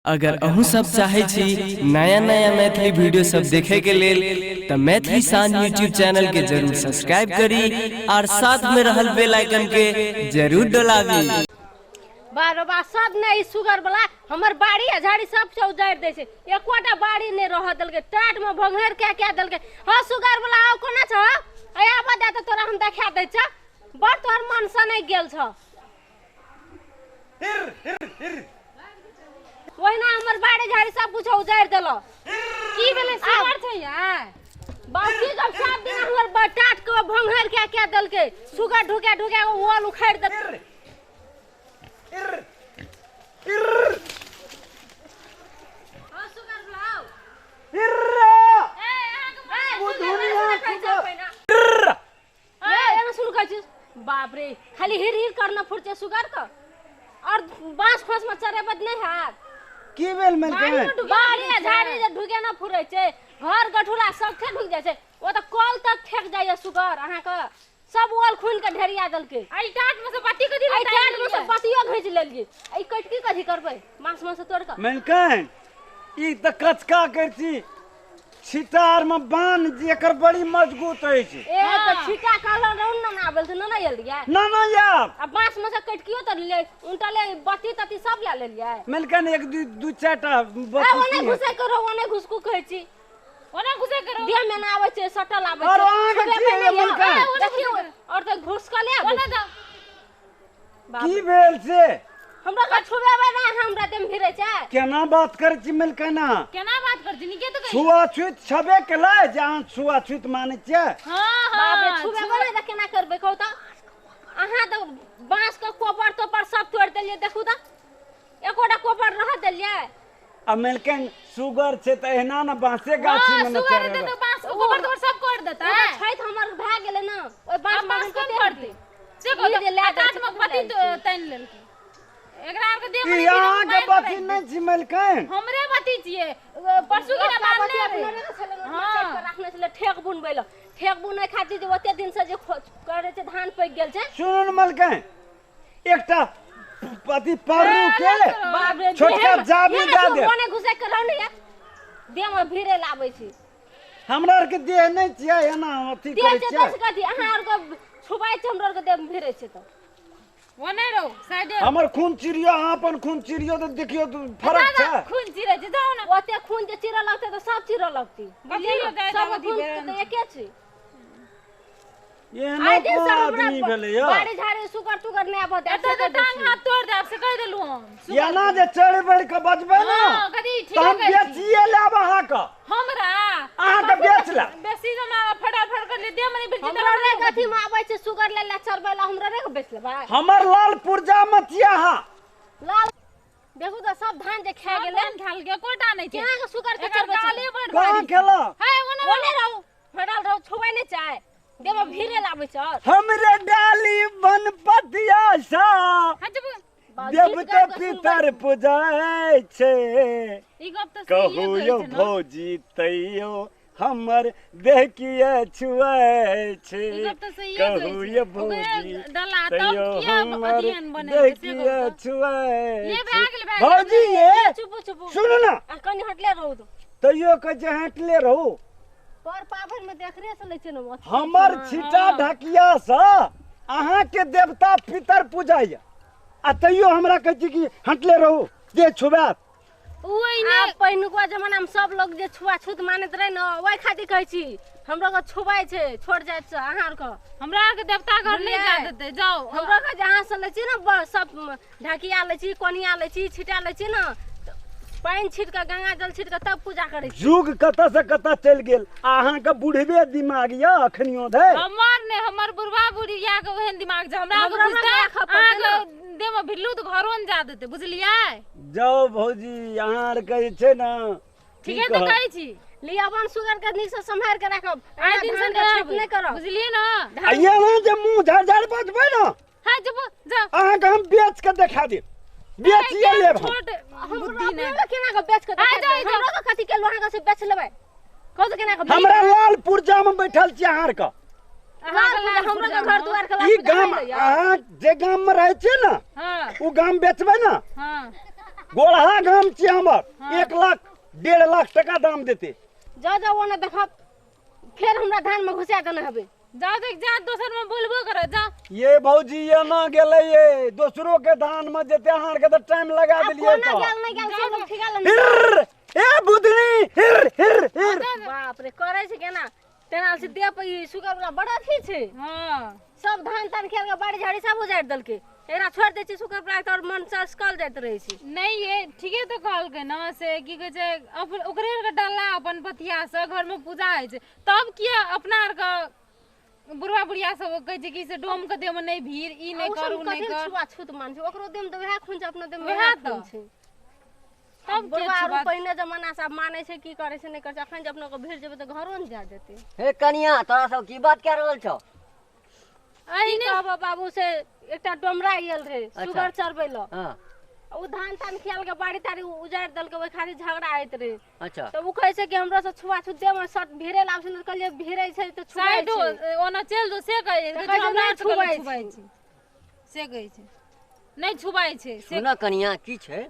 अगर अहू सब चाहे छी नया नया मैथिली वीडियो सब देखे के लेल त मैथिली शान यूट्यूब चैनल के जरूर सब्सक्राइब करी और साथ में रहल बेल आइकन के जरूर दबावी। बारो बा सब नहीं सुगर वाला हमर बाड़ी झाड़ी सब से उजाड़ दे छे एकोटा बाड़ी ने रह दल के टाट में भंगेर के दल के हां सुगर वाला आउ कोना छ आया बदा त तोरा हम देखा दे छ बड़ तोर मन से नहीं गेल छ वही ना हमर बाड़ी झाड़ी सब कुछ उजाड़ देलो की भेले सुगर छ यार बाकी जब 7 दिन हमर बटाट के भंगेर के दल के सुगर ढुके ढुके वॉल उखाड़ दे बाप रे खाली हिर हिर करना फुरचे सुगर का और बांस फंस में चरे बद नहीं हाथ की बेल में के बाड़ी झाड़ी जे ढुके ना फुरै छे घर गठुला सब थे ढुक जाय छे ओ त कल तक फेक जाय सुगर अहा का सब ओल खून के ढेरिया दल के आई टाट में से पत्ती कदी आई टाट में से पत्तियो भेज लेलिए आई कटकी कथि करबै मांस में से तोड़ का मैं कह ई त कचका करछी छिटार में बान जेकर बड़ी मजबूत होय छै ए त छिटा काला रौन ना आबल त ना एलिया ना यार अब बांस में से कटकियो त ले उनटा ले बत्ती तत्ती सब ले लेलिए मैं कह एक दू चारटा बत्ती ओने घुसे करो ओने घुसकू कहै छी ओने घुसे करो देह में ना आबै छै सटल आबै और आगे की देखियो और त घुस के ले ओने द की भेल से हमरा का छुबेबे ना हमरा देम भिरे छै केना बात कर छी मिल केना बात कर छी निके त कहि छुआछूत छबे केला जहां छुआछूत माने छै हां बाप रे छुबेबे ना केना करबै कहू त अहाँ त बांस के कोपर तो पर सब तोड़ देलिए देखू त एकोटा कोपर रह देलिए अब मिलकन सुगर छै त एहना ना बांसे गाछी में न सुगर दे तो बांस को कोपर तो सब कोड़ देता है छैत हमर भ गेले ना ओय बांस के करते से को लाट में पति तैन लेल एकरा के दे की यहां के बत्ती नहीं छी मिलकन हमरे बत्ती छिए परसू के मारने हां रखने छले ठेक बुनबै ल ठेक बुनै खातिर जे ओते दिन से जे करे छै धान पक गेल छै सुन मिलकन एकटा पति परू के छोटका जाबी दा दे ओने घुसे के रहने यार देह में भीरे लाबै छी हमरा आर के देह नहीं छियै एना अथी करे छै देह छै कथि अहाँ आर के छुबाय छै हमरा आर के देह में भीरे छै त ओने रहो साइड हमर खून चिरियो अहाँ अपन खून चिरियो त देखियो त फरक छै खून चिरे छै जाओ ना ओते खून जे चिरा लगते त सब चिरा लगती बुझलिए सब खून त एके छै ये ना को आदमी भेले या बाड़ी झाड़ी सुगर तुगर नै आबो दे त टांग हाथ तोड़ दे से कह देलु हम या ना जे चढ़ बढ़ के बजबे ना कदी ठीक है हम बेचिए लेब अहाँ का हमरा अहाँ के बेच ला बेसी जना फटाफट कर ले दे मने बेच दे हमरा कथि में आबै छै सुगर ले ले चरबै ला हमरा रे बेच लेबा हमर लाल पुरजा मतिया हा लाल देखू त सब धान जे खा गेले ढाल के कोटा नै छै केना के सुगर के चरबै काले बड़ कहां खेला है ओने रहू फटाल रहू छुबै नै चाहे देव भीरे लाबै छ हमरे डाली बन पतिया सा देवता पितर पूजाय छै ई गप त कहू यो भौजी तैयो हमर देह किया छुआय छै कहू यो भौजी तैयो हमर देह किया छुआय भौजी ये चुप सुन ना कनी हटले रहू तैयो के जे हटले रहू पर पावन में देख रे से ले छै न हमर छिटा ढकिया सा अहाँ के देवता पितर पूजाय आ तैयो हमरा कहै छी कि हटले रहू जे छुबात ओइ ने पहिनुका जमाना में सब लोग जे छुआछूत मानत रहे न ओइ खातिर कहै छी हमरा के छुबाय छै छोड़ जाय छ अहाँ आर के हमरा के देवता घर नै जा देते जाओ हमरा के जहां से ले छी न सब ढकिया ले छी कोनिया ले छी छिटा ले छी न पानी छीट के गंगा जल छीट के तब पूजा करे छी जुग कत से कत चल गेल अहाँ के बुढ़बे दिमाग या अखनियो धै हमर ने हमर बुढ़वा बुढ़िया के ओहन दिमाग जे हमरा के बुझता अहाँ के देह में भिल्लू त घरो न जा देते बुझलियै जाओ भौजी अहाँ आर कहै छै न ठीक है त कहै छी लियावन सुगर के नीक से संभाल के राखब आइ दिन से छुप नै करब बुझलियै न आइया ना जे मुंह झड़ बजबै न हां जब जा अहाँ के हम बेच के देखा देब बेचिए लेब हम बुद्धि नै केना के बेच के देखा हमरा के कथि के लोहा से बेच लेबै कहू केना के हमरा लाल पुरजा में बैठल छी अहाँ का हमरा के घर दुआर के ई गाम अहाँ जे गाम में रहै छै न हां उ गाम बेचबै न हां गोढ़ा गाम छी हमर 1 लाख 1.5 लाख टका दाम देते। जा जा ओने देखब फिर हमरा धान में घुसा देने हबे। जा देख जा दोसर में बोलबो करे जा। ये भौजी ये ना गेले ये दूसरों के धान में देते अहाँ के तो टाइम लगा दिलिए कोना तो गेल नहीं गेल सब लोग ठिका लेन। हिर ए बुधनी हिर बाप रे करे छै केना तेना से दे पे ई सुगर वाला बड़ा थी छै। हां सब धान तान खेल के बाड़ी झाड़ी सब उजाड़ देलके एकरा छोड़ दे छै सुगर प्राय और मन चस्कल जाइत रहे छै। नहीं ये ठीके तो कहल के ना से की कहे छै ओकरे के डाला अपन पतिया से घर में पूजा है छै तब किया अपना आर का बुढ़वा बुढ़िया सब कहे छै कि से डोम के दे में नहीं भीड़ ई नहीं करू नहीं कर छुआ छूत मान छै ओकरो देम तो वह खून छै अपना देम वएह वह तो। खून छै। तब के बुढ़वा छुआ पहिने जमाना से माने छै की करे छै नहीं करे छै अखन जब अपना को भीड़ जेबे तो घरो न जा देते। हे कनिया तोरा सब की बात कह रहल छौ? अहिने कहबो बाबू से एकटा डोमरा गेल रहे सुगर चरबै ल हां उ धान तान खेल के बाड़ी ताड़ी उजाड़ देलके ओइ खाली झगड़ा आइत रहे। अच्छा तो उ कहे छै कि हमरा से छुआ छूत दे में सट भिरे लाभ से कहलिए भिरे छै तो छुआइ साइड छै। ओना चल दो से कहे तो कहै छै नहीं छुआइ छै। से कहे छै नहीं छुबाई छै से सुना कनिया की छै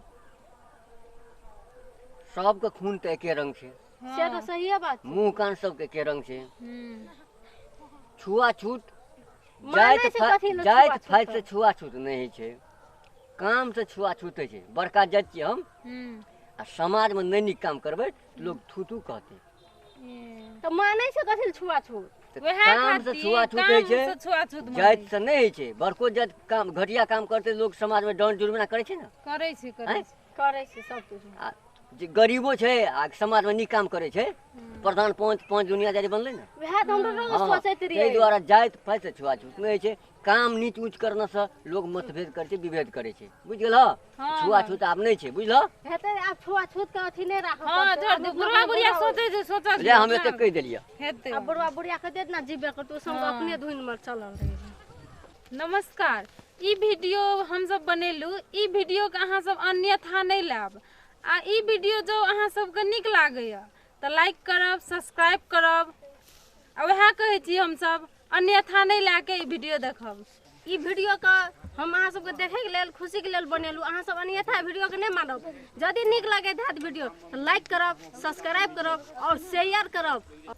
सबके खून तो एके रंग छै से तो सही बात छै। मुंह कान सबके एके रंग छै छुआछूत माने छै कथी ले जाइत छुआछूत फाइत से छुआछूत नहीं होइ छै काम से छुआछूत होइ छै। बड़का जज छियै हम आ समाज में नहीं नीक काम करबै लोग थू थू कहते तो माने छै कथी ले छुआ छूत। तऽ वएह काम से खातिर छुआछूत होइ छै काम से छुआछूत जाइत से नहीं होइ छै। बड़को जज काम घटिया काम करते लोग समाज में दंड जुर्माना करे छै ना। करे छै आँय? करे छै सब कुछ। आ जे गरीबो छै आ समाज में नीक काम करे छै प्रधान पांच दुनियादारी बनले ना। वह तो हम रोज हाँ, सोचैत ताहि रहिए। द्वारा जाइत फाइत से छुआछूत नहीं होइ छै। काम नीच ऊँच करने से लोग मतभेद करे छै विभेद करे छै बुझ गेल। हाँ, छुआछूत आब नहीं छै बुझल। हेते आप छुआ छूत के अथी नहीं राखब। हां जोर दे बुढ़वा बुढ़िया सोचे छै सोचा ले हम एते कह देलिए हेते। अब बुढ़वा बुढ़िया के देत ना जीबे कर तू सब अपने धुन में चलल रहे। नमस्कार ई वीडियो हम सब बनेलू ई वीडियो के अहाँ सब अन्यथा नहीं लाब आ ई वीडियो जो अहाँ सब के नीक लागैया तो लाइक करब सब्सक्राइब करब आ वएह कहै छी हम सब अन्यथा नहीं लाके ई वीडियो देखब। ई वीडियो का हम अहाँ सबके देखे के लेल खुशी के लेल बनेलू अहाँ सब अन्यथा वीडियो के नहीं मानब। यदि नीक लगे हैत वीडियो तो लाइक करब सब्सक्राइब करब और शेयर करब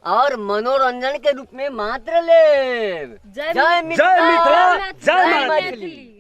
और मनोरंजन के रूप में मात्र ले। जय जय जय मिथिला जय जय मैथिली। मैथिली।